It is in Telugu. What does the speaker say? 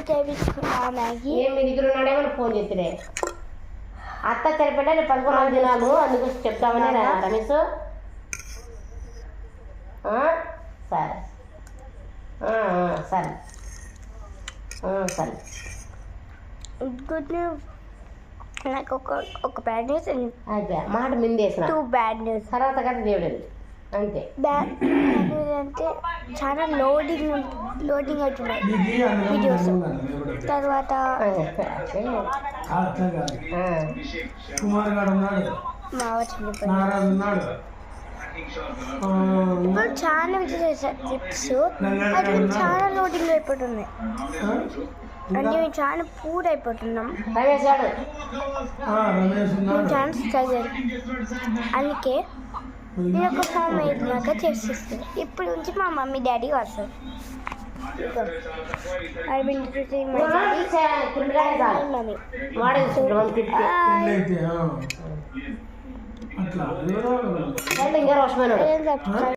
చేయించుకున్నా మ్యాగీ. ఏం మీ దగ్గర ఉన్నాడేమో ఫోన్ చేస్తే అత్త సరిపడా 11 దినాలు అందుకు చెప్తామని రమేష్. సరే సరే సరే. Good news. నాకు ఒక బ్యాడ్ న్యూస్ అయితే మాట మిందేసిన 2 బ్యాడ్ న్యూస్. తర్వాత కదా దేవుడు అంతే. బ్యాడ్ న్యూస్ అంటే చాలా లోడింగ్ అవుతున్నాయి వీడియోస్. తర్వాత మావ చనిపోయింది. ఇప్పుడు చాలా వీడియోస్ క్లిప్స్ అది చాలా లోడింగ్ అయిపోతున్నాయి. అంటే మేము చాలా పూర్ అయిపోతున్నాం. చాలా స్ట్రగల్. అందుకే నేను ఒక ఫామ్ అయినాక చేసిస్తాను. ఇప్పుడు నుంచి మా మమ్మీ డాడీ వస్తారు. ఇంకా రోషమైన